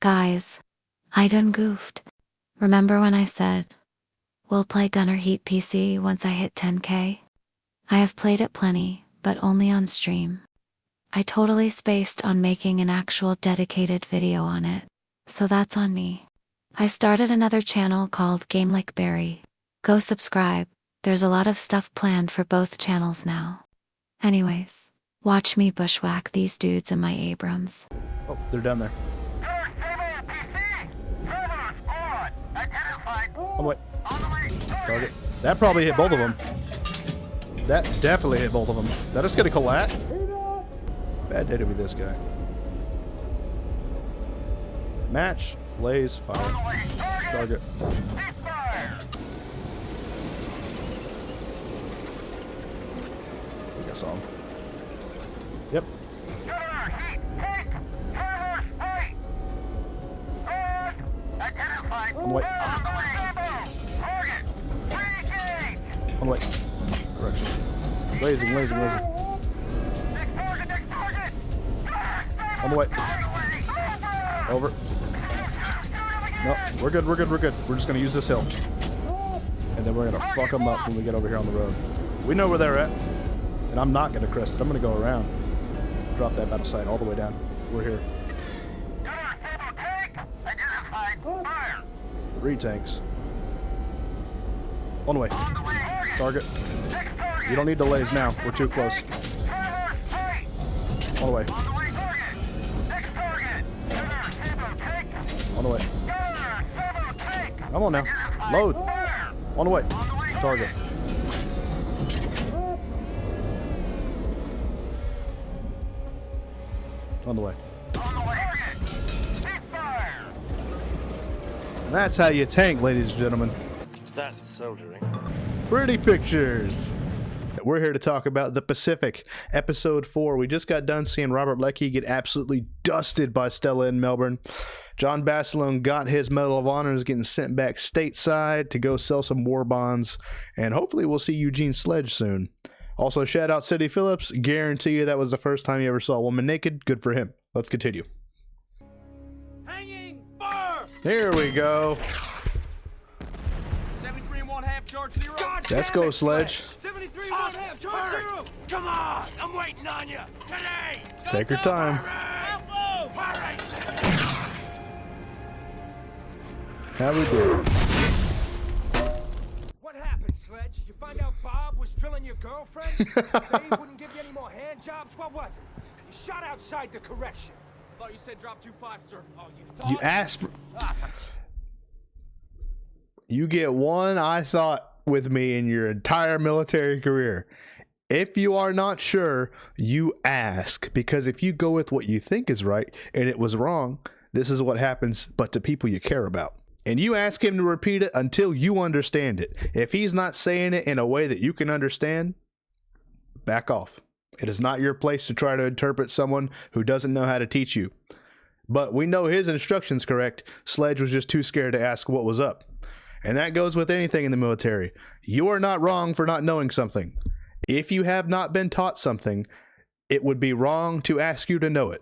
Guys, I done goofed. Remember when I said, we'll play Gunner Heat PC once I hit 10K? I have played it plenty, but only on stream. I totally spaced on making an actual dedicated video on it, so that's on me. I started another channel called Game Like Berry. Go subscribe, there's a lot of stuff planned for both channels now. Anyways, watch me bushwhack these dudes in my Abrams. Oh, they're down there. Oh, wait. Target. That probably hit both of them. That definitely hit both of them. That is going to collat. Bad day to be this guy. Match. Blaze. Fire. Target. I think I saw him. Yep. On the way. On the way. Correction. Blazing. On the way. Over. No, we're good. We're just gonna use this hill. And then we're gonna fuck them up when we get over here on the road. We know where they're at. And I'm not gonna crest it. I'm gonna go around. Drop that battle sight all the way down. We're here. 3 tanks. On the way. Target. You don't need delays now. We're too close. On the way. On the way. Come on now. Load. On the way. Target. On the way. That's how you tank, ladies and gentlemen. That's soldiering. Pretty pictures. We're here to talk about The Pacific, Episode 4. We just got done seeing Robert Leckie get absolutely dusted by Stella in Melbourne. John Basilone got his Medal of Honor and is getting sent back stateside to go sell some war bonds. And hopefully we'll see Eugene Sledge soon. Also, shout out City Phillips. Guarantee you that was the first time you ever saw a woman naked. Good for him. Let's continue. Hanging fire! Here we go. 73 and 1/2, charge 0. Let's go, Sledge. 73 and 1/2, charge 0. Come on, I'm waiting on you today. Take your time. Hurry. How we do? What happened, Sledge? You find out Bob was drilling your girlfriend? Dave wouldn't give you any more hand jobs? What was it? You shot outside the correction. I thought you said drop 2-5, sir. Oh, you thought? You asked for... You get one I thought with me in your entire military career. If you are not sure, you ask. Because if you go with what you think is right and it was wrong, this is what happens, but to people you care about. And you ask him to repeat it until you understand it. If he's not saying it in a way that you can understand, back off. It is not your place to try to interpret someone who doesn't know how to teach you. But we know his instructions correct. Sledge was just too scared to ask what was up. And that goes with anything in the military. You are not wrong for not knowing something. If you have not been taught something, it would be wrong to ask you to know it.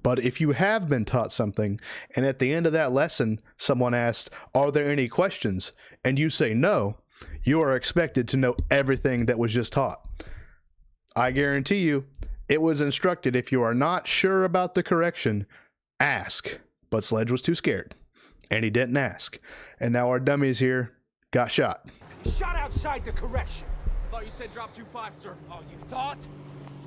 But if you have been taught something, and at the end of that lesson, someone asks, are there any questions? And you say no, you are expected to know everything that was just taught. I guarantee you, it was instructed if you are not sure about the correction, ask. But Sledge was too scared, and he didn't ask. And now our dummies here got shot. Shot outside the correction. I thought you said drop 2-5, sir. Oh, you thought?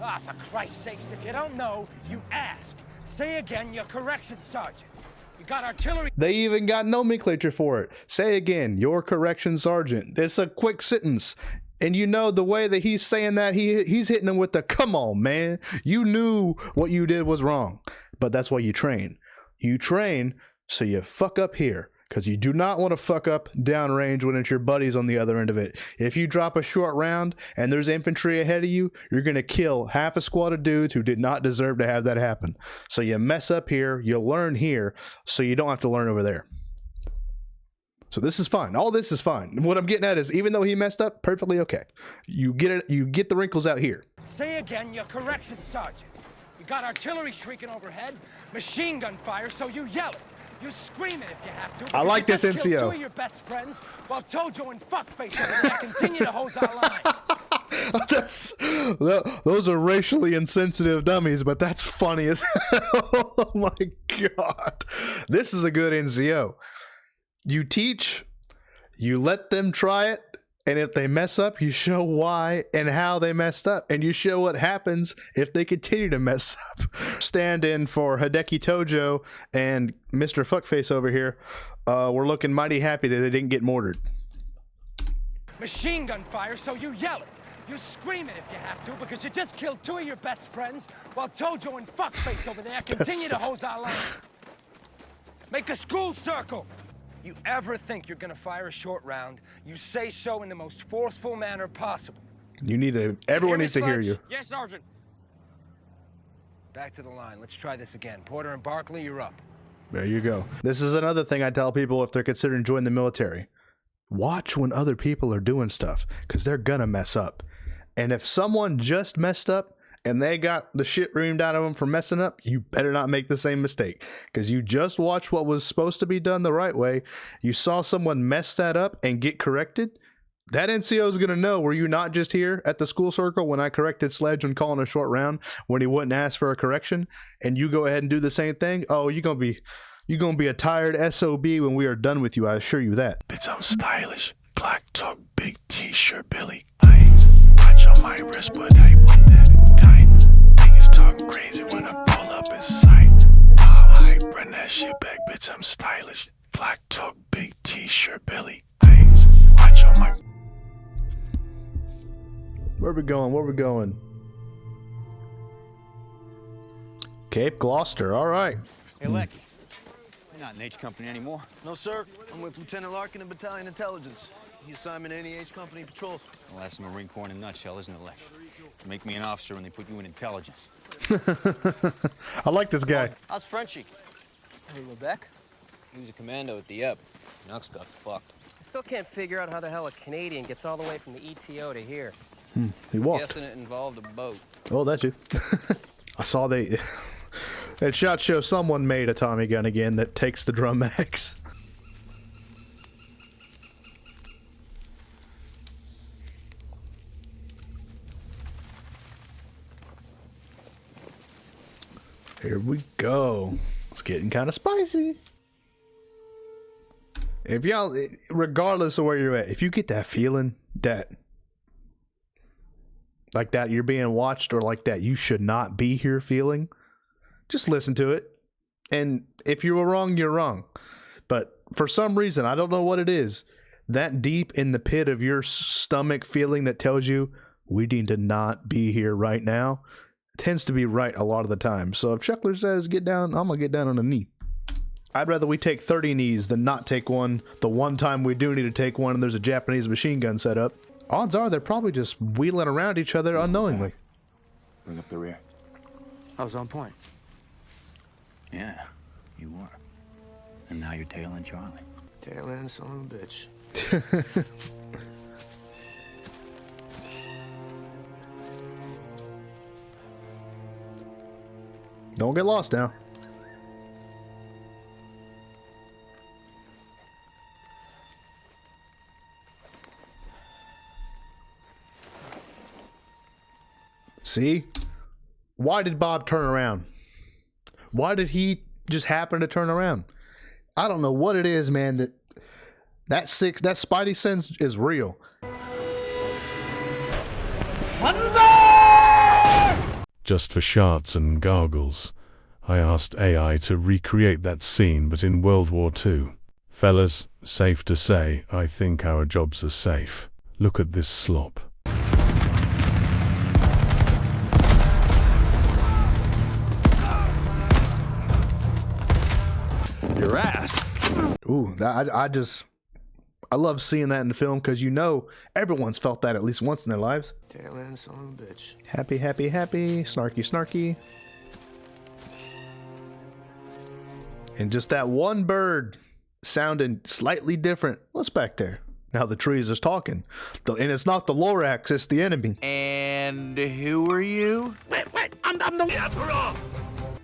Ah, for Christ's sakes, if you don't know, you ask. Say again, your correction sergeant. You got artillery. They even got nomenclature for it. Say again, your correction sergeant. It's a quick sentence. And you know the way that he's saying that, he's hitting them with the, come on, man. You knew what you did was wrong. But that's why you train. You train so you fuck up here. Because you do not want to fuck up downrange when it's your buddies on the other end of it. If you drop a short round and there's infantry ahead of you, you're going to kill half a squad of dudes who did not deserve to have that happen. So you mess up here, you learn here, so you don't have to learn over there. So this is fine. All this is fine. What I'm getting at is, even though he messed up, perfectly okay. You get it. You get the wrinkles out here. Say again, your correction sergeant. You got artillery shrieking overhead, machine gun fire, so you yell it. You scream it if you have to. I like this because you just NCO. killed 2 of your best friends while Tojo and Fuckface over there continue to hose our line. Those are racially insensitive dummies, but that's funny as hell. Oh my god. This is a good NCO. You teach, you let them try it, and if they mess up, you show why and how they messed up, and you show what happens if they continue to mess up. Stand in for Hideki Tojo and Mr. Fuckface over here. We're looking mighty happy that they didn't get mortared. Machine gun fire, so you yell it. You scream it if you have to, because you just killed 2 of your best friends while Tojo and Fuckface over there continue to hose our line. Make a school circle. You ever think you're gonna fire a short round, you say so in the most forceful manner possible. You need to, everyone needs to hear you. Yes, Sergeant. Back to the line. Let's try this again. Porter and Barkley, you're up. There you go. This is another thing I tell people if they're considering joining the military. Watch when other people are doing stuff, because they're gonna mess up. And if someone just messed up and they got the shit reamed out of them for messing up, you better not make the same mistake, because you just watched what was supposed to be done the right way. You saw someone mess that up and get corrected. That NCO is going to know, were you not just here at the school circle when I corrected Sledge when calling a short round when he wouldn't ask for a correction, and you go ahead and do the same thing? Oh, you're going to be a tired SOB when we are done with you, I assure you that. Bitch, I'm stylish. Black talk, big t-shirt, Billy. I watch on my wrist, but I want that kind. Niggas talk crazy when I pull up in sight. I bring that shit back, bitch, I'm stylish. Black talk, big t-shirt, Billy. I watch on my... Where we going? Where we going? Cape Gloucester, all right. Hey, Leckie. You're not in H Company anymore. No, sir. I'm with Lieutenant Larkin of Battalion Intelligence. He assigned me to any H Company patrols. Well, that's the Marine Corps in a nutshell, isn't it, Leckie? Make me an officer when they put you in intelligence. I like this guy. How's Frenchie? Hey, Lebec? He was a commando at the Ep. Nux got fucked. I still can't figure out how the hell a Canadian gets all the way from the ETO to here. He walked. Guessing it involved a boat. Oh, that's you. I saw that shot show someone made a Tommy gun again that takes the drum mags. Here we go. It's getting kind of spicy. If y'all, regardless of where you're at, if you get that feeling that like that you're being watched, or like that you should not be here feeling, just listen to it. And if you were wrong, you're wrong. But for some reason, I don't know what it is, that deep in the pit of your stomach feeling that tells you we need to not be here right now, tends to be right a lot of the time. So if Chuckler says get down, I'm gonna get down on a knee. I'd rather we take 30 knees than not take one the one time we do need to take one and there's a Japanese machine gun set up. Odds are they're probably just wheeling around each other unknowingly. Bring up the rear. I was on point. Yeah, you were. And now you're tailing Charlie. Tail end, son of a bitch. Don't get lost now. See? Why did Bob turn around? Why did he just happen to turn around? I don't know what it is, man, that spidey sense is real. Just for shards and gargles, I asked AI to recreate that scene, but in World War II. Fellas, safe to say, I think our jobs are safe. Look at this slop. Your ass. Ooh, I love seeing that in the film, because you know everyone's felt that at least once in their lives. Tail end, son of a bitch. Happy, happy, happy. Snarky, snarky. And just that one bird sounding slightly different. What's back there? Now the trees is talking. And it's not the Lorax, it's the enemy. And who are you? Wait, I'm the Emperor!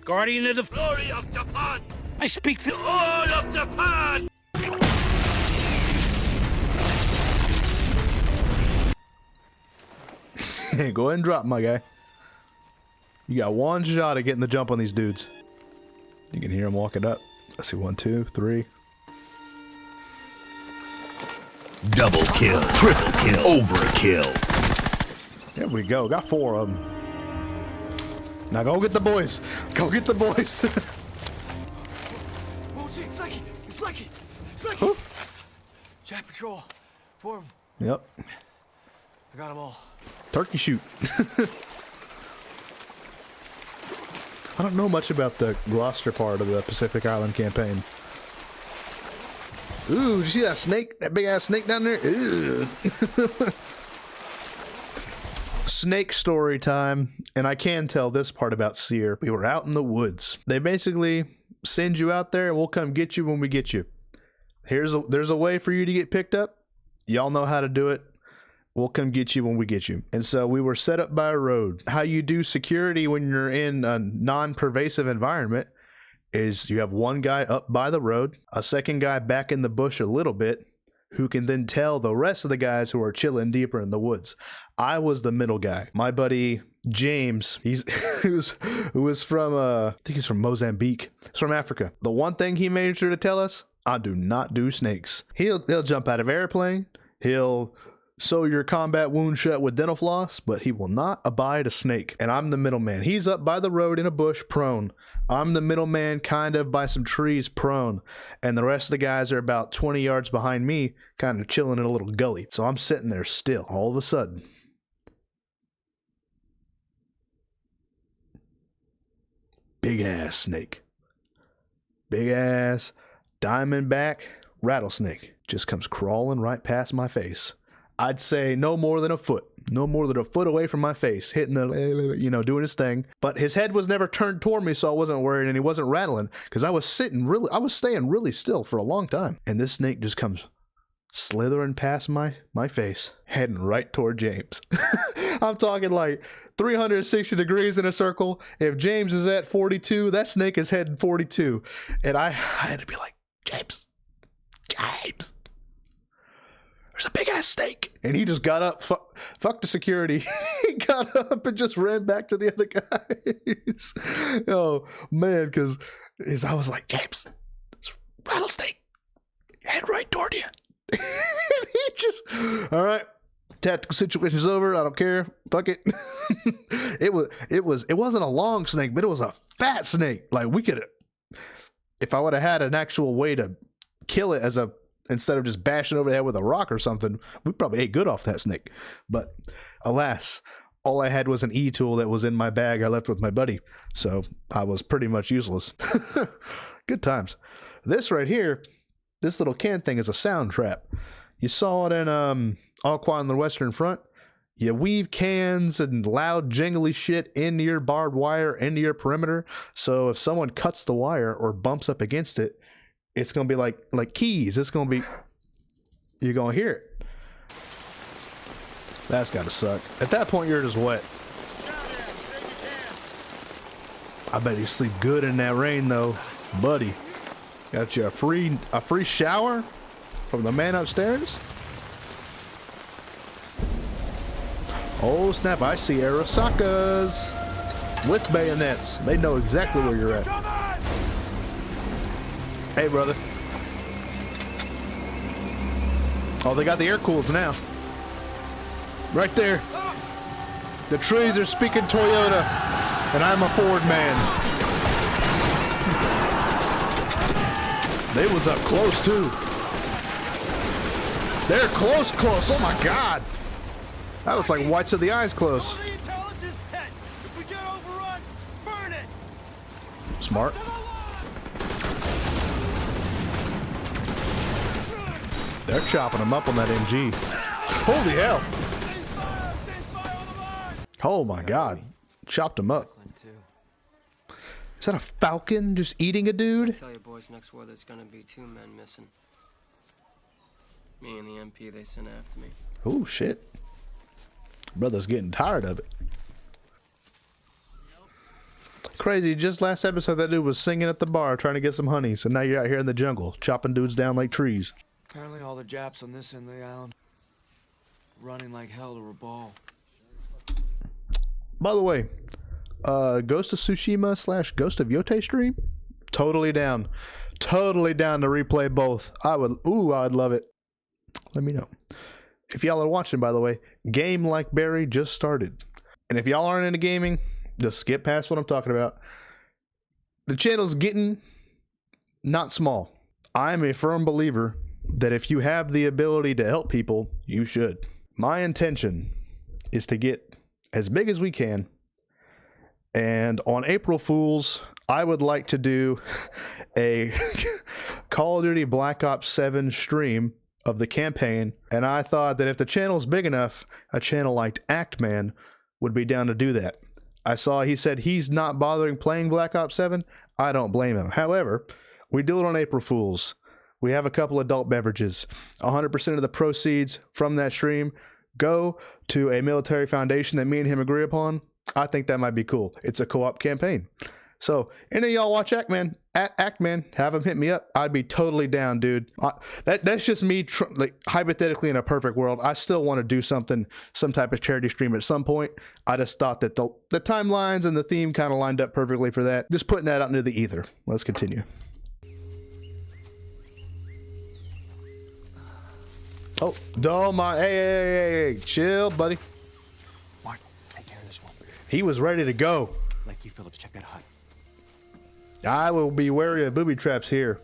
Guardian of the glory of Japan! I speak for... All of the pod! Go ahead and drop, my guy. You got one shot at getting the jump on these dudes. You can hear them walking up. Let's see, 1, 2, 3. Double kill, triple kill, overkill. There we go. Got 4 of them. Now go get the boys. Go get the boys. Oh, gee, it's Leckie. It's Leckie. It's Leckie. Jack Patrol. 4 of them. Yep. I got them all. Turkey shoot. I don't know much about the Gloucester part of the Pacific Island campaign. Ooh, did you see that snake? That big ass snake down there? Ew. Snake story time. And I can tell this part about Sear. We were out in the woods. They basically send you out there and we'll come get you when we get you. There's a way for you to get picked up. Y'all know how to do it. We'll come get you when we get you. And so we were set up by a road. How you do security when you're in a non-pervasive environment is you have one guy up by the road, a second guy back in the bush a little bit, who can then tell the rest of the guys who are chilling deeper in the woods. I was the middle guy. My buddy James, who was from I think he's from Mozambique. He's from Africa. The one thing he made sure to tell us: I do not do snakes. He'll jump out of airplane. He'll sew your combat wound shut with dental floss, but he will not abide a snake. And I'm the middleman. He's up by the road in a bush, prone. I'm the middleman, kind of by some trees, prone. And the rest of the guys are about 20 yards behind me, kind of chilling in a little gully. So I'm sitting there still. All of a sudden, big ass snake. Big ass diamondback rattlesnake just comes crawling right past my face. I'd say no more than a foot away from my face, hitting the, doing his thing. But his head was never turned toward me, so I wasn't worried, and he wasn't rattling because I was staying really still for a long time. And this snake just comes slithering past my face, heading right toward James. I'm talking like 360 degrees in a circle. If James is at 42, that snake is heading 42. And I had to be like, James. There's a big ass snake. And he just got up, fuck the security. He got up and just ran back to the other guys. Oh man, because I was like, James, it's rattlesnake, head right toward you. And he just, all right, tactical situation's over. I don't care. Fuck it. It wasn't a long snake, but it was a fat snake. Like we could have, if I would have had an actual way to kill it instead of just bashing over the head with a rock or something, we probably ate good off that snake. But alas, all I had was an E-tool that was in my bag I left with my buddy. So I was pretty much useless. Good times. This right here, this little can thing is a sound trap. You saw it in All Quiet on the Western Front. You weave cans and loud jingly shit into your barbed wire, into your perimeter. So if someone cuts the wire or bumps up against it, it's going to be like keys. It's going to be, you're going to hear it. That's got to suck. At that point, you're just wet. I bet you sleep good in that rain, though. Buddy, got you a free shower from the man upstairs? Oh, snap. I see Arasakas with bayonets. They know exactly where you're at. Hey, brother. Oh, they got the air cools now. Right there. The trees are speaking Toyota, and I'm a Ford man. They was up close, too. They're close. Oh, my God. That looks like whites of the eyes close. Smart. They're chopping them up on that MG. Holy hell. Oh my God. Chopped them up. Is that a falcon just eating a dude? I tell you boys, next war there's gonna be 2 men missing. Me and the MP they sent after me. Oh shit. Brother's getting tired of it. Crazy, just last episode that dude was singing at the bar trying to get some honey, so now you're out here in the jungle, chopping dudes down like trees. Apparently all the Japs on this end of the island running like hell to Rabal. By the way, Ghost of Tsushima / Ghost of Yote stream? Totally down. Totally down to replay both. I'd love it. Let me know. If y'all are watching, by the way, Game Like Barry just started. And if y'all aren't into gaming, just skip past what I'm talking about. The channel's getting not small. I'm a firm believer that if you have the ability to help people, you should. My intention is to get as big as we can. And on April Fools, I would like to do a Call of Duty Black Ops 7 stream of the campaign. And I thought that if the channel's big enough, a channel like Actman would be down to do that. I saw he said he's not bothering playing Black Ops 7. I don't blame him. However, we do it on April Fools. We have a couple adult beverages. 100% of the proceeds from that stream go to a military foundation that me and him agree upon. I think that might be cool. It's a co-op campaign. So, any of y'all watch Actman, have him hit me up. I'd be totally down, dude. That's just me, like, hypothetically in a perfect world. I still want to do something, some type of charity stream at some point. I just thought that the timelines and the theme kind of lined up perfectly for that. Just putting that out into the ether. Let's continue. Oh my, hey, chill, buddy. Mark, take care of this one. He was ready to go. Leckie, Phillips, check that hut. I will be wary of booby traps here.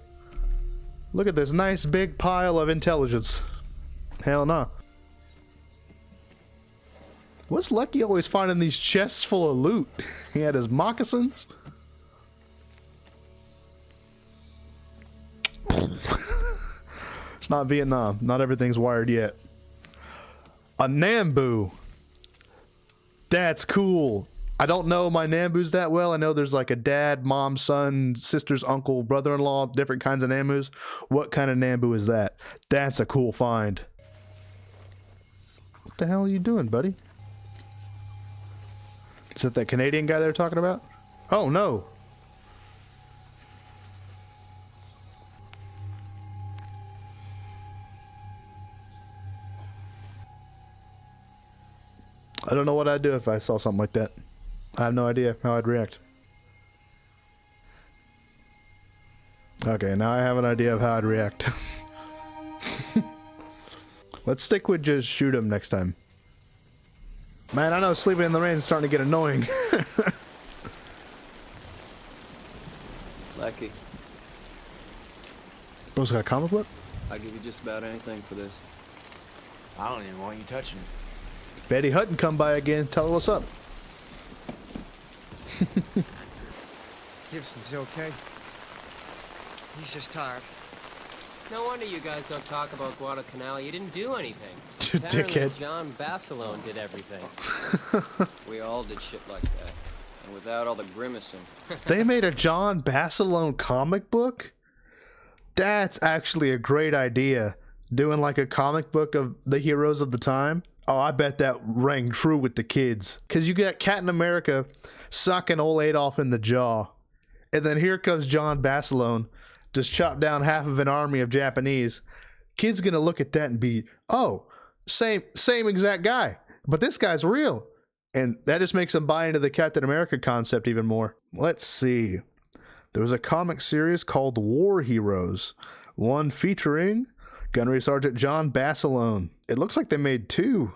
Look at this nice big pile of intelligence. Hell no. What's Leckie always finding these chests full of loot? He had his moccasins. It's not Vietnam. Not everything's wired yet. A Nambu. That's cool. I don't know my Nambus that well. I know there's like a dad, mom, son, sister's uncle, brother-in-law, different kinds of Nambus. What kind of Nambu is that? That's a cool find. What the hell are you doing, buddy? Is that Canadian guy they were talking about? Oh, no. I don't know what I'd do if I saw something like that. I have no idea how I'd react. Okay, now I have an idea of how I'd react. Let's stick with just shoot him next time. Man, I know sleeping in the rain is starting to get annoying. Leckie, Bro's got a comic book? I'll give you just about anything for this. I don't even want you touching it. Betty Hutton come by again. Tell her what's up. Gibson's okay. He's just tired. No wonder you guys don't talk about Guadalcanal. You didn't do anything. Apparently Dickhead. John Basilone did everything. We all did shit like that. And without all the grimacing. They made a John Basilone comic book? That's actually a great idea. Doing like a comic book of the heroes of the time. Oh, I bet that rang true with the kids. Because you got Captain America sucking old Adolf in the jaw. And then here comes John Basilone, just chopped down half of an army of Japanese. Kid's going to look at that and be, oh, same exact guy. But this guy's real. And that just makes them buy into the Captain America concept even more. Let's see. There was a comic series called War Heroes. One featuring Gunnery Sergeant John Basilone. It looks like they made two.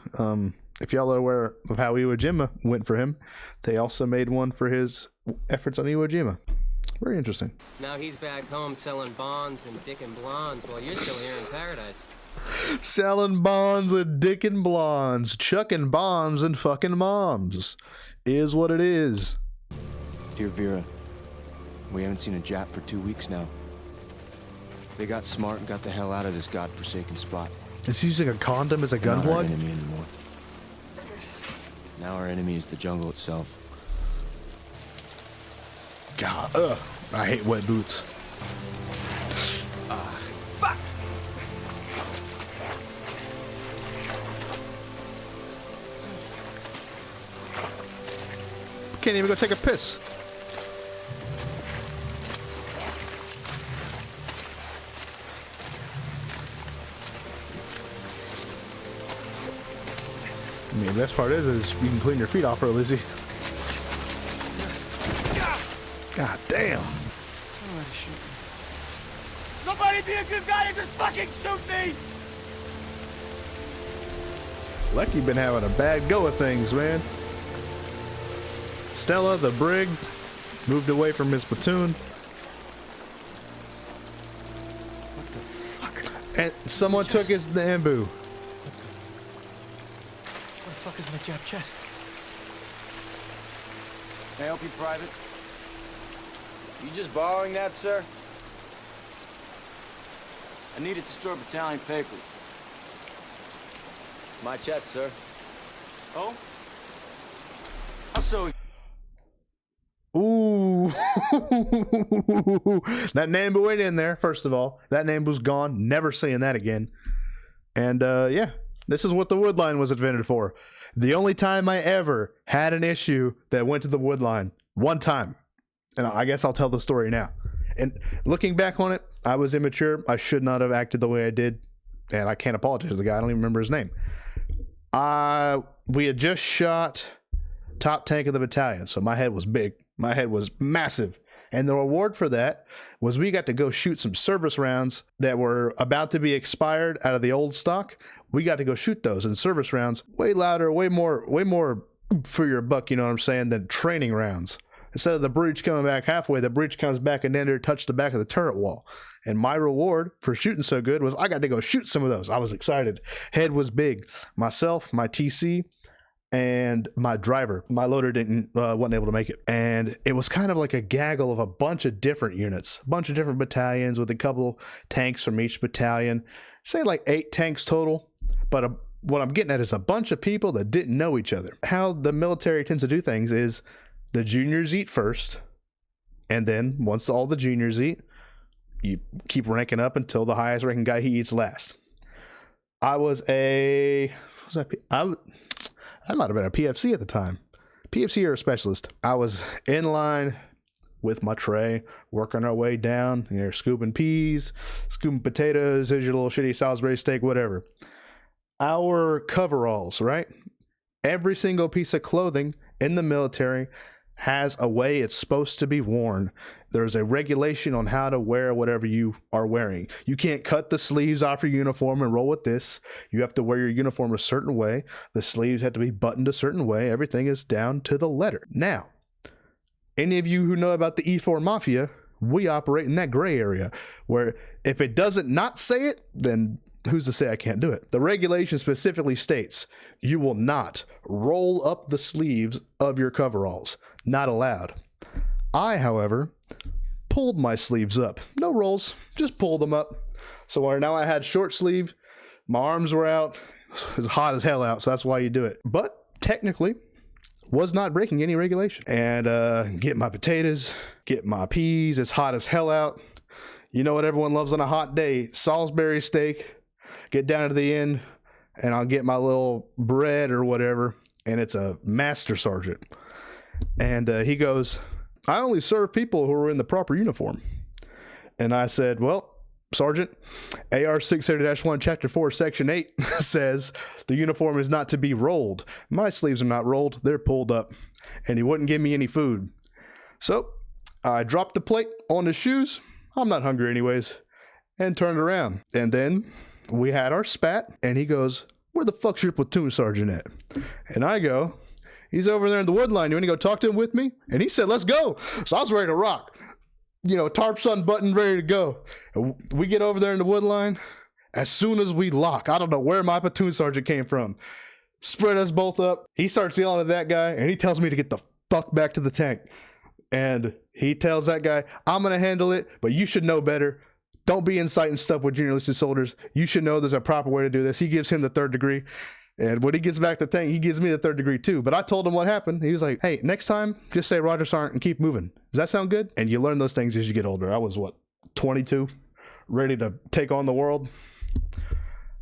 If y'all are aware of how Iwo Jima went for him, they also made one for his efforts on Iwo Jima. Very interesting. Now he's back home selling bonds and dickin' blondes while you're still here in paradise. Selling bonds and dickin' blondes, chucking bombs and fucking moms. Is what it is. Dear Vera, we haven't seen a Jap for 2 weeks now. They got smart and got the hell out of this godforsaken spot. Is he using a condom as a gun Not our plug? enemy anymore. Now our enemy is the jungle itself. God, I hate wet boots. Fuck! Can't even go take a piss. mean, the best part is you can clean your feet off real easy. God damn. Somebody be a good guy and just fucking shoot me! Leckie been having a bad go of things, man. Stella, the brig, moved away from his platoon. What the fuck? And someone took his bamboo. What the fuck is my Jap chest? Can I help you, Private? You just borrowing that, sir? I need it to store battalion papers. My chest, sir. Oh? How so? Ooh. That Nambu ain't in there, first of all. That Nambu's gone. Never seeing that again. And, yeah. This is what the wood line was invented for. The only time I ever had an issue that went to the wood line. One time. And I guess I'll tell the story now. And looking back on it, I was immature. I should not have acted the way I did. And I can't apologize to the guy. I don't even remember his name. We had just shot top tank of the battalion. So my head was big. My head was massive. And the reward for that was we got to go shoot some service rounds that were about to be expired out of the old stock. We got to go shoot those, and service rounds way louder, way more for your buck, you know what I'm saying, than training rounds. Instead of the breach coming back halfway, the breach comes back and then they touch the back of the turret wall. And my reward for shooting so good was I got to go shoot some of those. I was excited. Head was big. Myself, my TC, and my driver. My loader wasn't able to make it. And it was kind of like a gaggle of a bunch of different units, a bunch of different battalions with a couple tanks from each battalion. Say like 8 tanks total. But what I'm getting at is a bunch of people that didn't know each other. How the military tends to do things is the juniors eat first, and then once all the juniors eat, you keep ranking up until the highest ranking guy, he eats last. I might have been a PFC at the time. PFC or a specialist. I was in line with my tray, working our way down, scooping peas, scooping potatoes, here's your little shitty Salisbury steak, whatever. Our coveralls, right? Every single piece of clothing in the military has a way it's supposed to be worn. There's a regulation on how to wear whatever you are wearing. You can't cut the sleeves off your uniform and roll with this. You have to wear your uniform a certain way. The sleeves have to be buttoned a certain way. Everything is down to the letter. Now, any of you who know about the E4 Mafia, we operate in that gray area where if it doesn't not say it, then who's to say I can't do it? The regulation specifically states you will not roll up the sleeves of your coveralls. Not allowed. I, however, pulled my sleeves up. No rolls, just pulled them up. So where now I had short sleeve, my arms were out. It was hot as hell out, so that's why you do it. But technically, was not breaking any regulation. And get my potatoes, get my peas. It's hot as hell out. You know what everyone loves on a hot day? Salisbury steak. Get down to the end, and I'll get my little bread or whatever, and it's a master sergeant. And he goes, I only serve people who are in the proper uniform. And I said, well, Sergeant, AR 680-1, Chapter 4, Section 8 says the uniform is not to be rolled. My sleeves are not rolled, they're pulled up. And he wouldn't give me any food. So I dropped the plate on his shoes. I'm not hungry anyways. And turned around. And then we had our spat, and he goes, where the fuck's your platoon sergeant at? And I go, he's over there in the wood line. You want to go talk to him with me? And he said, let's go. So I was ready to rock. Tarps unbuttoned, ready to go. And we get over there in the wood line. As soon as we lock, I don't know where my platoon sergeant came from. Spread us both up. He starts yelling at that guy, and he tells me to get the fuck back to the tank. And he tells that guy, I'm going to handle it, but you should know better. Don't be inciting stuff with junior enlisted soldiers. You should know there's a proper way to do this. He gives him the 3rd degree. And when he gets back to the tank, he gives me the 3rd degree too. But I told him what happened. He was like, hey, next time, just say Roger Sergeant and keep moving. Does that sound good? And you learn those things as you get older. I was, 22? Ready to take on the world?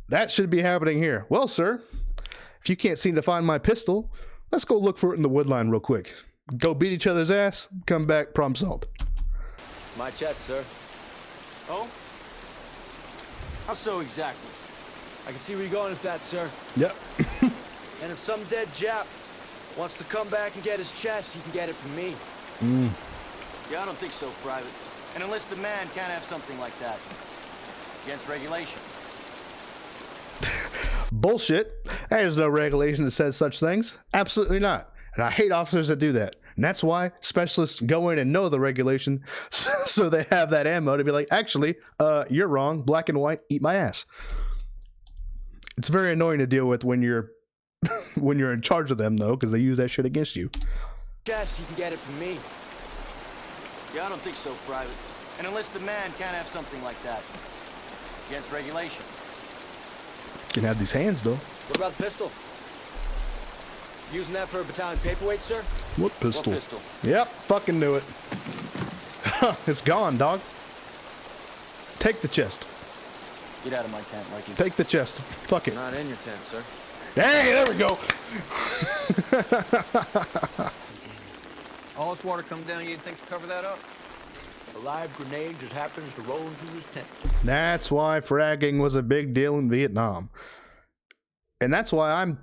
That should be happening here. Well, sir, if you can't seem to find my pistol, let's go look for it in the wood line real quick. Go beat each other's ass, come back, problem solved. My chest, sir. Oh? How so exactly? I can see where you're going with that, sir. Yep. And if some dead Jap wants to come back and get his chest, he can get it from me. Yeah, I don't think so, Private. An enlisted man can't have something like that. It's against regulations. Bullshit. There's no regulation that says such things. Absolutely not. And I hate officers that do that. And that's why specialists go in and know the regulation so they have that ammo to be like, actually, you're wrong. Black and white, eat my ass. It's very annoying to deal with when you're when you're in charge of them, though, because they use that shit against you. Chest, he can get it from me. Yeah, I don't think so, Private. An enlisted man can't have something like that. It's against regulations. Can have these hands, though. What about the pistol? Using that for a battalion paperweight, sir? What pistol? What pistol? Yep, fucking knew it. It's gone, dog. Take the chest. Get out of my tent, Leckie. Take the chest. Fuck it. Not in your tent, sir. Hey, there we go. All this water come down, you think to cover that up? A live grenade just happens to roll into his tent. That's why fragging was a big deal in Vietnam. And that's why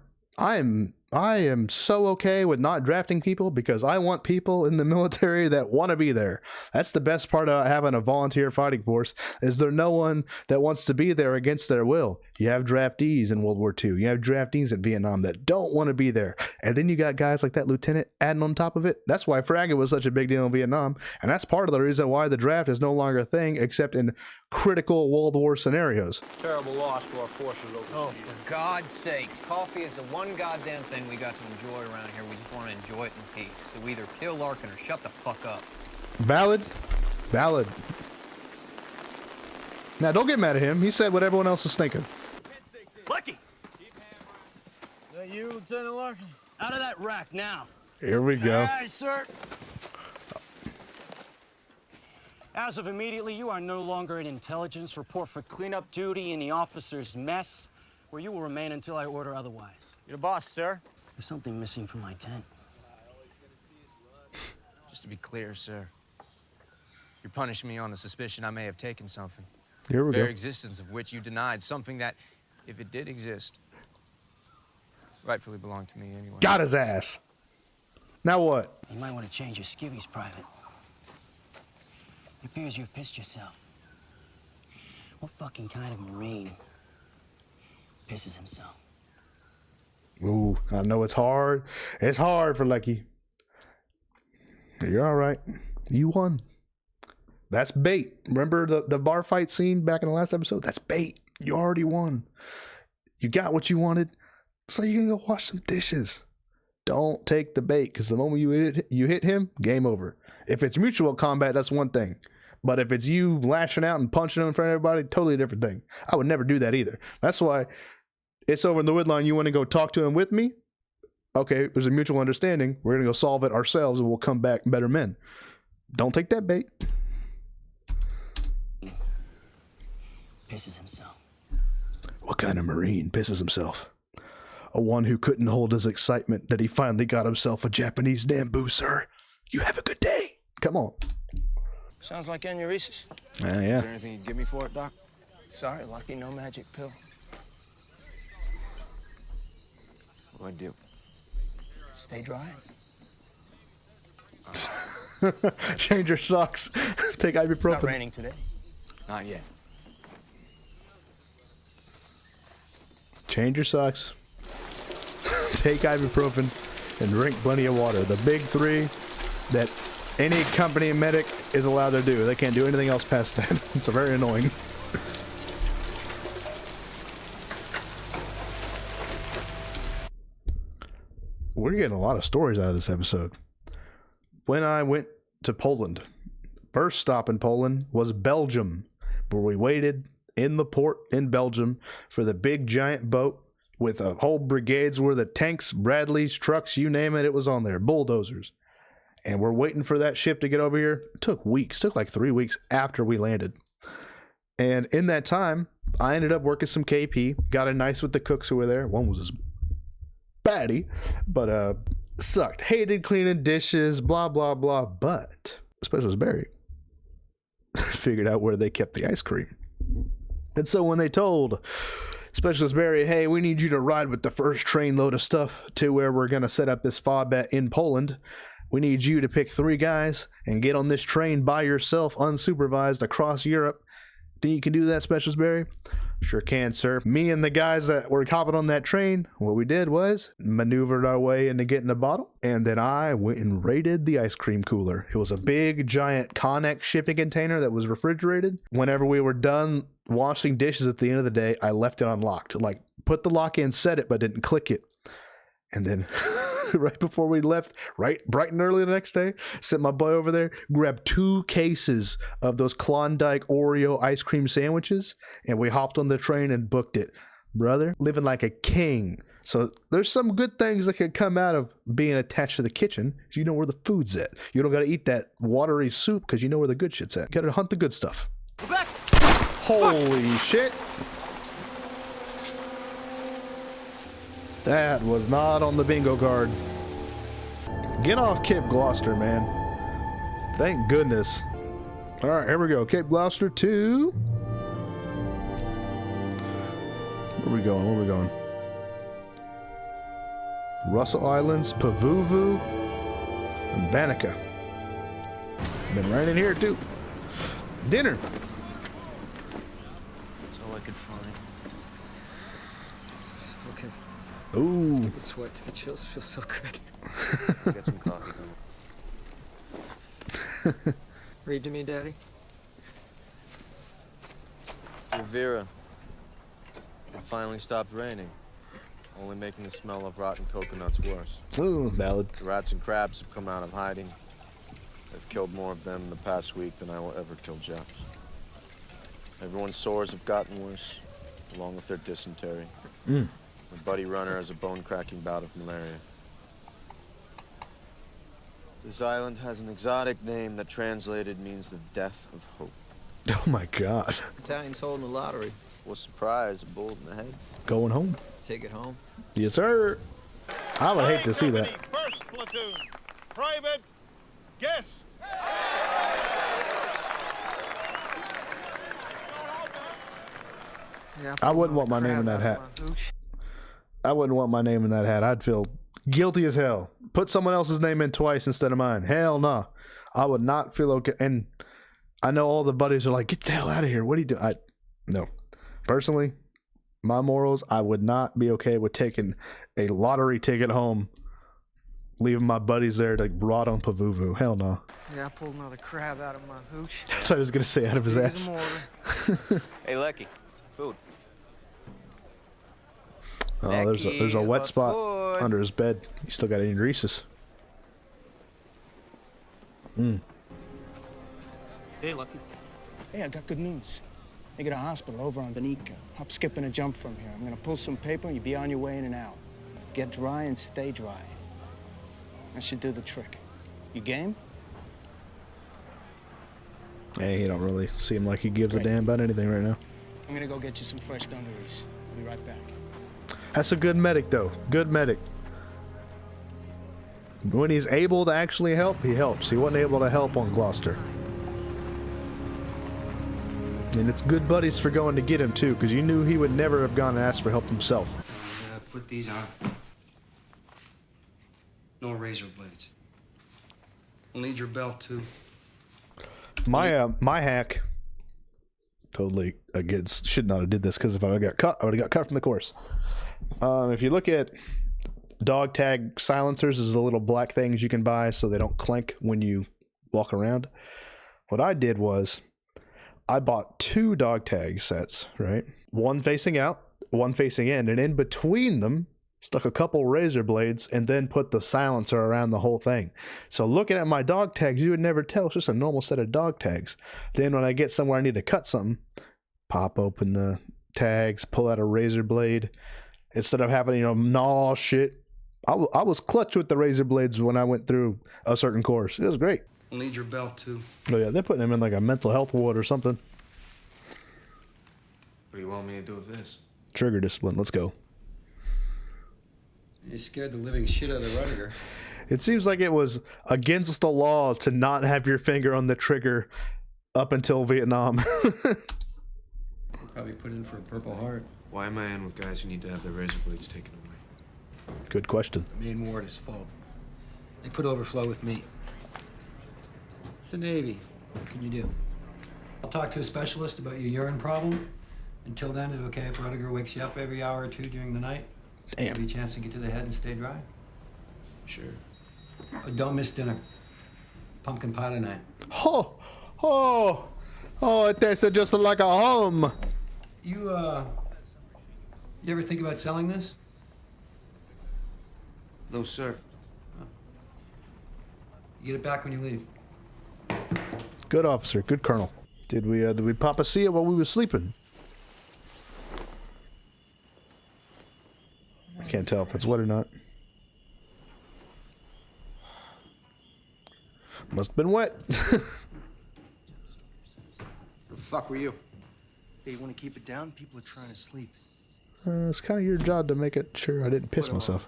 I am so okay with not drafting people, because I want people in the military that want to be there. That's the best part of having a volunteer fighting force, is there no one that wants to be there against their will. You have draftees in World War II. You have draftees in Vietnam that don't want to be there. And then you got guys like that lieutenant adding on top of it. That's why fragging was such a big deal in Vietnam. And that's part of the reason why the draft is no longer a thing, except in critical World War scenarios. Terrible loss for our forces overseas. Oh, for God's sakes. Coffee is the one goddamn thing we got to enjoy around here. We just want to enjoy it in peace. So we either kill Larkin or shut the fuck up. Valid. Valid. Now, don't get mad at him. He said what everyone else is thinking. Leckie! Is that you, Lieutenant Larkin? Out of that rack now. Here we go. Aye, sir. As of immediately, you are no longer in intelligence. Report for cleanup duty in the officer's mess, where you will remain until I order otherwise. You're the boss, sir. There's something missing from my tent. Just to be clear, sir, you're punishing me on the suspicion I may have taken something. Here we The very go. existence of which you denied, something that, if it did exist, rightfully belonged to me anyway. Got his ass. Now what? You might want to change your skivvies, Private. It appears you've pissed yourself. What fucking kind of Marine pisses himself? Ooh, I know it's hard. It's hard for Leckie. You're all right. You won. That's bait. Remember the bar fight scene back in the last episode? That's bait. You already won. You got what you wanted, so you can go wash some dishes. Don't take the bait, because the moment you hit him, game over. If it's mutual combat, that's one thing. But if it's you lashing out and punching him in front of everybody, totally different thing. I would never do that either. That's why it's over in the woodline. You want to go talk to him with me? Okay, there's a mutual understanding. We're going to go solve it ourselves, and we'll come back better men. Don't take that bait. Pisses himself. What kind of Marine pisses himself? A one who couldn't hold his excitement that he finally got himself a Japanese Nambu, sir. You have a good day. Come on. Sounds like aneurysис. Yeah. Is there anything you'd give me for it, Doc? Sorry, Lucky, no magic pill. What do I do? Stay dry. Change your socks. Take It's not ibuprofen. raining today. Not yet. Change your socks. Take ibuprofen and drink plenty of water. The big three that any company medic is allowed to do. They can't do anything else past that. It's very annoying. We're getting a lot of stories out of this episode. When I went to Poland, first stop in Poland was Belgium, where we waited in the port in Belgium for the big giant boat with a whole brigade's worth of tanks, Bradleys, trucks, you name it, it was on there, bulldozers. And we're waiting for that ship to get over here. It took weeks, took like 3 weeks after we landed. And in that time, I ended up working some KP, got in nice with the cooks who were there. One was this baddie, but sucked, hated cleaning dishes, blah, blah, blah. But Specialist Barry figured out where they kept the ice cream. And so when they told Specialist Barry, hey, we need you to ride with the first train load of stuff to where we're going to set up this fob at in Poland. We need you to pick 3 guys and get on this train by yourself, unsupervised, across Europe. Think you can do that, Specialist Barry? Sure can, sir. Me and the guys that were hopping on that train, what we did was maneuvered our way into getting a bottle, and then I went and raided the ice cream cooler. It was a big, giant Connex shipping container that was refrigerated. Whenever we were done washing dishes at the end of the day, I left it unlocked. Like, put the lock in, set it, but didn't click it. And then right before we left, right bright and early the next day, sent my boy over there, grabbed 2 cases of those Klondike Oreo ice cream sandwiches, and we hopped on the train and booked it. Brother, living like a king. So there's some good things that can come out of being attached to the kitchen. You know where the food's at. You don't got to eat that watery soup because you know where the good shit's at. Got to hunt the good stuff. Holy shit. That was not on the bingo card. Get off Cape Gloucester, man. Thank goodness. All right, here we go. Cape Gloucester to... Where are we going? Where are we going? Russell Islands, Pavuvu, and Bannica. Been right in here, too. Dinner. That's all I could find. Okay. Ooh. The sweats, the chills feel so good. Get some coffee. Read to me, Daddy. Dear Vera, it finally stopped raining, only making the smell of rotten coconuts worse. Ooh, ballad. The rats and crabs have come out of hiding. I've killed more of them in the past week than I will ever kill Japs. Everyone's sores have gotten worse, along with their dysentery. My buddy Runner has a bone-cracking bout of malaria. This island has an exotic name that translated means the death of hope. Oh my God. Italians holding the lottery. What surprise, a bullet in the head. Going home. Take it home. Yes, sir. I would hate to see that. First platoon, Private Guest. I wouldn't want my name in that hat. I wouldn't want my name in that hat. I'd feel guilty as hell. Put someone else's name in twice instead of mine. Hell no. I would not feel okay. And I know all the buddies are like, get the hell out of here. What are you doing? No. Personally, my morals, I would not be okay with taking a lottery ticket home, leaving my buddies there to rot on Pavuvu. Hell no. Yeah, I pulled another crab out of my hooch. I thought I was going to say out of his ass. Hey, Leckie. Food. Oh, there's a wet spot under his bed. He's still got any greases. Hey, Leckie. Hey, I got good news. They got a hospital over on Bannica. Hop, skip, and a jump from here. I'm gonna pull some paper and you'll be on your way in and out. Get dry and stay dry. That should do the trick. You game? Hey, you don't really seem like he gives a damn about anything right now. I'm gonna go get you some fresh dungarees. I'll be right back. That's a good medic, though. Good medic. When he's able to actually help, he helps. He wasn't able to help on Gloucester. And it's good buddies for going to get him, too, because you knew he would never have gone and asked for help himself. Put these on. No razor blades. We'll need your belt, too. My hack... Totally against, should not have did this, because if I would have got cut, I would have got cut from the course. If you look at dog tag silencers, there's the little black things you can buy so they don't clank when you walk around. What I did was I bought 2 dog tag sets, right? One facing out, one facing in, and in between them stuck a couple razor blades and then put the silencer around the whole thing. So looking at my dog tags, you would never tell. It's just a normal set of dog tags. Then when I get somewhere I need to cut something, pop open the tags, pull out a razor blade. Instead of having, gnaw shit. I was clutch with the razor blades when I went through a certain course. It was great. We'll need your belt, too. Oh yeah, they're putting him in like a mental health ward or something. What do you want me to do with this? Trigger discipline. Let's go. You scared the living shit out of Rudiger. It seems like it was against the law to not have your finger on the trigger up until Vietnam. Probably put in for a Purple Heart. Why am I in with guys who need to have their razor blades taken away? Good question. The main ward is full. They put overflow with me. It's the Navy. What can you do? I'll talk to a specialist about your urine problem. Until then, it's okay if Rudiger wakes you up every hour or two during the night? Damn. Give you a chance to get to the head and stay dry? Sure. Don't miss dinner. Pumpkin pie tonight. It tasted just like a home. You ever think about selling this? No, sir. You get it back when you leave. Good officer, good colonel. Did we pop a see it while we were sleeping? I can't tell if that's wet or not. Must have been wet. Where the fuck were you? Hey, you want to keep it down? People are trying to sleep. It's kind of your job to make it sure I didn't piss myself.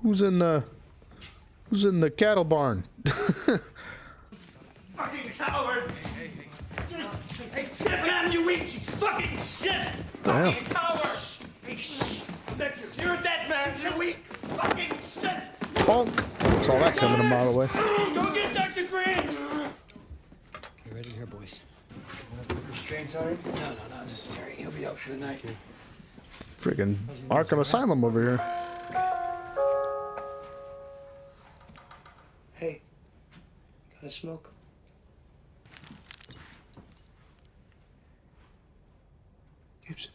Who's in the cattle barn? Fucking coward! Hey, get down, you weak fucking shit! Damn. Fucking coward! Hey, you're a dead man, you weak fucking shit! Bonk! Saw that coming a mile away. Go get Dr. Green! Okay, ready here, boys. Want to put restraints on him? No, not necessary. He'll be out for the night. Freaking Arkham Asylum over here. Hey, got a smoke? Gibbs.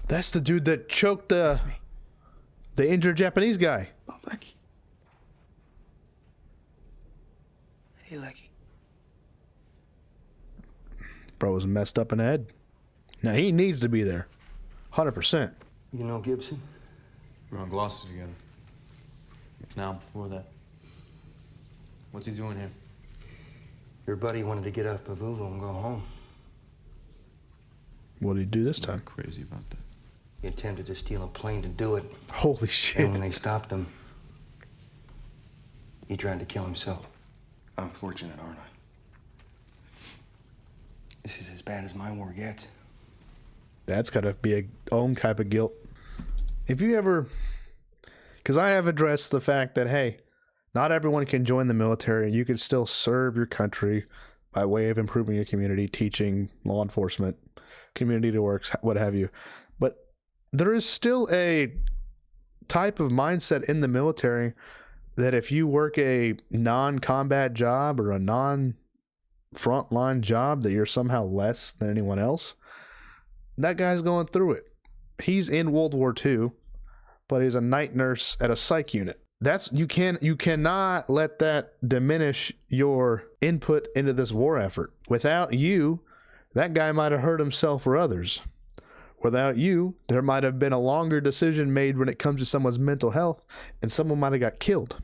That's the dude that choked the injured Japanese guy. Bob Leckie. Hey, Leckie. Bro was messed up in the head. Now he needs to be there. 100%. You know Gibson? We're on Gloucester together. Now, before that. What's he doing here? Your buddy wanted to get up Pavuvu and go home. What did he do this time? Crazy about that. He attempted to steal a plane to do it. Holy shit. And when they stopped him, he tried to kill himself. I'm fortunate, aren't I? This is as bad as my war gets. That's gotta be a own type of guilt. If you ever, because I have addressed the fact that, hey, not everyone can join the military. You can still serve your country by way of improving your community, teaching, law enforcement, community works, what have you. But there is still a type of mindset in the military that if you work a non-combat job or a non-frontline job, that you're somehow less than anyone else. That guy's going through it. He's in World War II, but he's a night nurse at a psych unit. You cannot let that diminish your input into this war effort. Without you, that guy might have hurt himself or others. Without you, there might have been a longer decision made when it comes to someone's mental health, and someone might have got killed.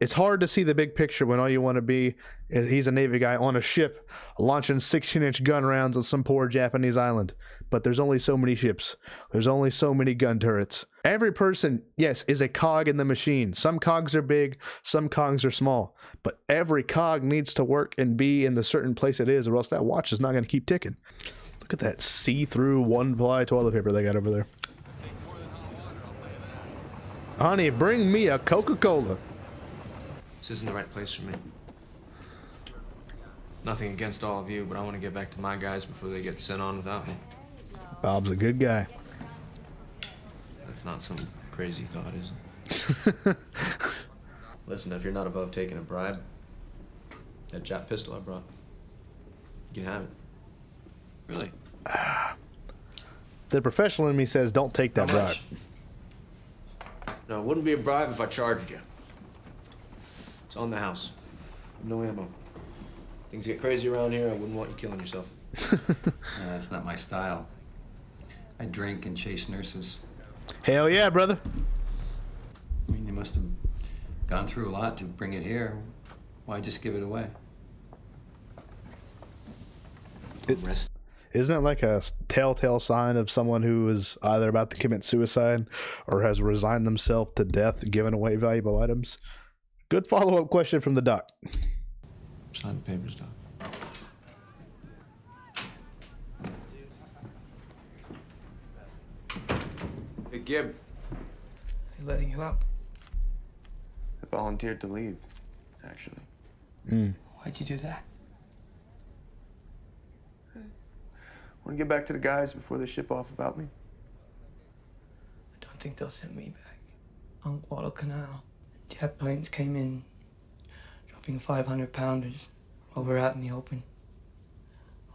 It's hard to see the big picture when all you want to be is he's a Navy guy on a ship launching 16-inch gun rounds on some poor Japanese island. But there's only so many ships. There's only so many gun turrets. Every person, yes, is a cog in the machine. Some cogs are big, some cogs are small. But every cog needs to work and be in the certain place it is, or else that watch is not going to keep ticking. Look at that see-through one-ply toilet paper they got over there. Honey, bring me a Coca-Cola. This isn't the right place for me. Nothing against all of you, but I want to get back to my guys before they get sent on without me. Bob's a good guy. That's not some crazy thought, is it? Listen, if you're not above taking a bribe, that Jap pistol I brought, you can have it. Really? The professional in me says don't take that How bribe. much? No, it wouldn't be a bribe if I charged you. It's on the house. No ammo. Things get crazy around here, I wouldn't want you killing yourself. That's not my style. I drink and chase nurses. Hell yeah, brother. I mean, you must have gone through a lot to bring it here. Why just give it away? Isn't that like a telltale sign of someone who is either about to commit suicide or has resigned themselves to death giving away valuable items? Good follow-up question from the doc. Sign the papers, Doc. Hey, Gib. They letting you out? I volunteered to leave, actually. Why'd you do that? Want to get back to the guys before they ship off without me? I don't think they'll send me back. On Guadalcanal, jet planes came in, dropping 500-pounders. While we're out in the open,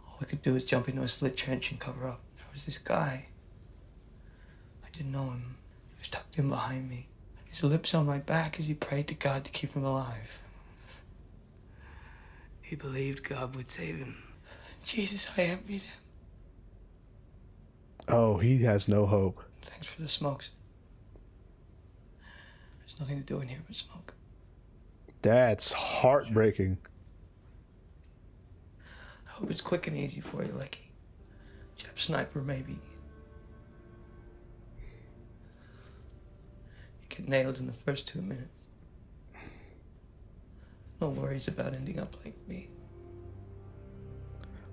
all we could do was jump into a slit trench and cover up. There was this guy. I didn't know him. He was tucked in behind me. His lips on my back as he prayed to God to keep him alive. He believed God would save him. Jesus, I envied him. Oh, he has no hope. Thanks for the smokes. There's nothing to do in here but smoke. That's heartbreaking. I hope it's quick and easy for you, Leckie. Jap sniper, maybe. You get nailed in the first 2 minutes. No worries about ending up like me.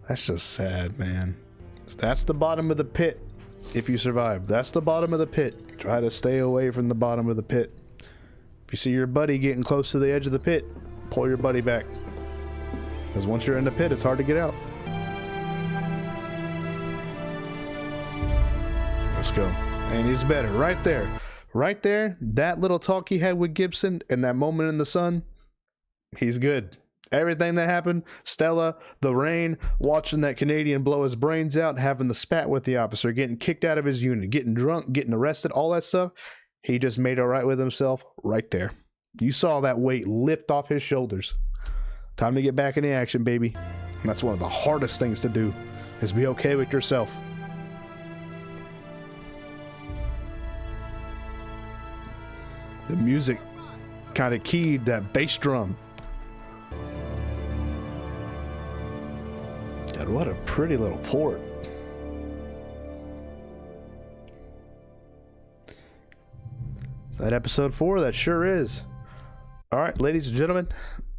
That's just sad, man. That's the bottom of the pit. If you survive, that's the bottom of the pit. Try to stay away from the bottom of the pit. If you see your buddy getting close to the edge of the pit, pull your buddy back. Because once you're in the pit, it's hard to get out. Let's go. And he's better. Right there. Right there. That little talk he had with Gibson and that moment in the sun, he's good. Everything that happened, Stella, the rain, watching that Canadian blow his brains out, having the spat with the officer, getting kicked out of his unit, getting drunk, getting arrested, all that stuff, he just made it right with himself right there. You saw that weight lift off his shoulders. Time to get back in the action, baby. And that's one of the hardest things to do, is be okay with yourself. The music kind of keyed that bass drum. God, what a pretty little port. Is that episode 4? That sure is. All right, ladies and gentlemen,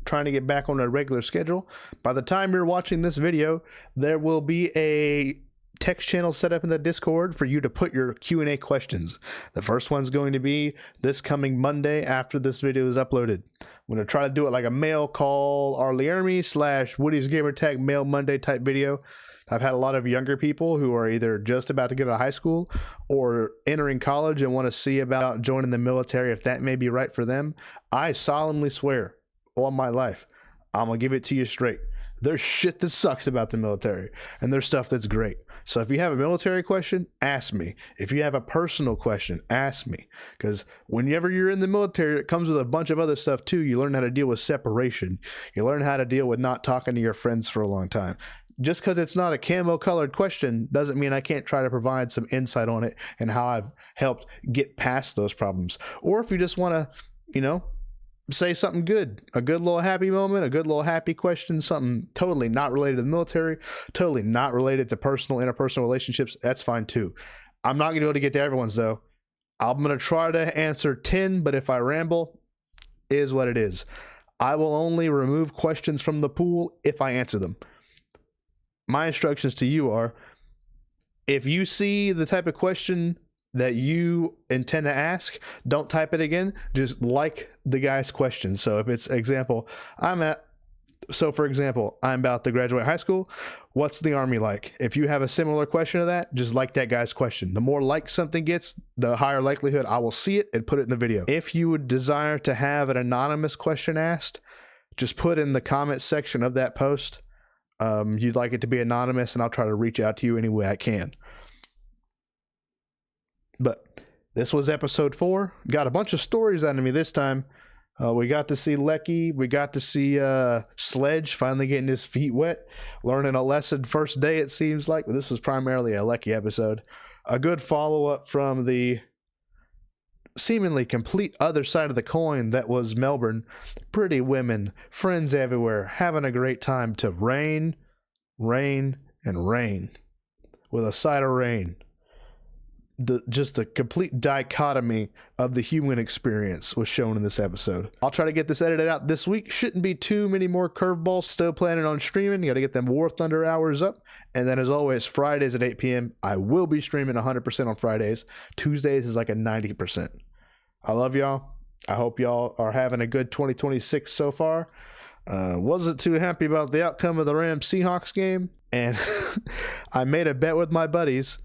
trying to get back on a regular schedule. By the time you're watching this video, there will be a text channel set up in the Discord for you to put your Q&A questions. The first one's going to be this coming Monday after this video is uploaded. I'm going to try to do it like a mail call Arlie / Woody's Gamer Tag Mail Monday type video. I've had a lot of younger people who are either just about to get out of high school or entering college and want to see about joining the military if that may be right for them. I solemnly swear on my life, I'm going to give it to you straight. There's shit that sucks about the military, and there's stuff that's great. So if you have a military question, ask me. If you have a personal question, ask me. Because whenever you're in the military, it comes with a bunch of other stuff too. You learn how to deal with separation. You learn how to deal with not talking to your friends for a long time. Just because it's not a camo colored question doesn't mean I can't try to provide some insight on it and how I've helped get past those problems. Or if you just want to, say something good, a good little happy moment, a good little happy question, something totally not related to the military, totally not related to interpersonal relationships, that's fine too. I'm not gonna be able to get to everyone's though. I'm gonna try to answer 10, but if I ramble, is what it is. I will only remove questions from the pool if I answer them. My instructions to you are, if you see the type of question that you intend to ask, don't type it again, just like the guy's question. So if it's example, I'm about to graduate high school, what's the Army like? If you have a similar question to that, just like that guy's question. The more like something gets, the higher likelihood I will see it and put it in the video. If you would desire to have an anonymous question asked, just put in the comment section of that post you'd like it to be anonymous, and I'll try to reach out to you any way I can. But this was episode 4. Got a bunch of stories out of me this time. We got to see Leckie. We got to see Sledge finally getting his feet wet, learning a lesson first day, it seems like. But this was primarily a Leckie episode. A good follow-up from the seemingly complete other side of the coin that was Melbourne. Pretty women, friends everywhere, having a great time to rain, rain, and rain. With a side of rain. just the complete dichotomy of the human experience was shown in this episode. I'll try to get this edited out this week. Shouldn't be too many more curveballs. Still planning on streaming. You got to get them War Thunder hours up. And then as always, Fridays at 8 p.m. I will be streaming 100% on Fridays. Tuesdays is like a 90%. I love y'all. I hope y'all are having a good 2026 so far. Wasn't too happy about the outcome of the Rams-Seahawks game. And I made a bet with my buddies,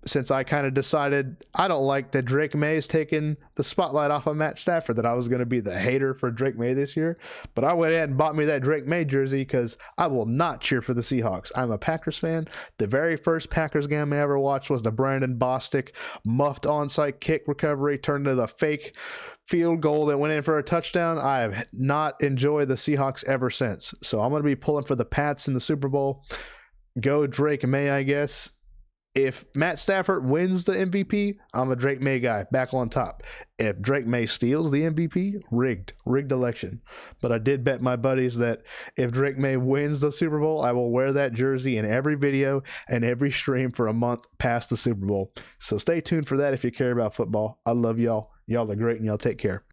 since I kind of decided I don't like that Drake May is taking the spotlight off of Matt Stafford, that I was going to be the hater for Drake May this year. But I went ahead and bought me that Drake May jersey because I will not cheer for the Seahawks. I'm a Packers fan. The very first Packers game I ever watched was the Brandon Bostic muffed onside kick recovery turned into the fake field goal that went in for a touchdown. I have not enjoyed the Seahawks ever since. So I'm going to be pulling for the Pats in the Super Bowl. Go Drake May, I guess. If Matt Stafford wins the MVP, I'm a Drake May guy, back on top. If Drake May steals the MVP, rigged election. But I did bet my buddies that if Drake May wins the Super Bowl, I will wear that jersey in every video and every stream for a month past the Super Bowl. So stay tuned for that if you care about football. I love y'all. Y'all are great, and y'all take care.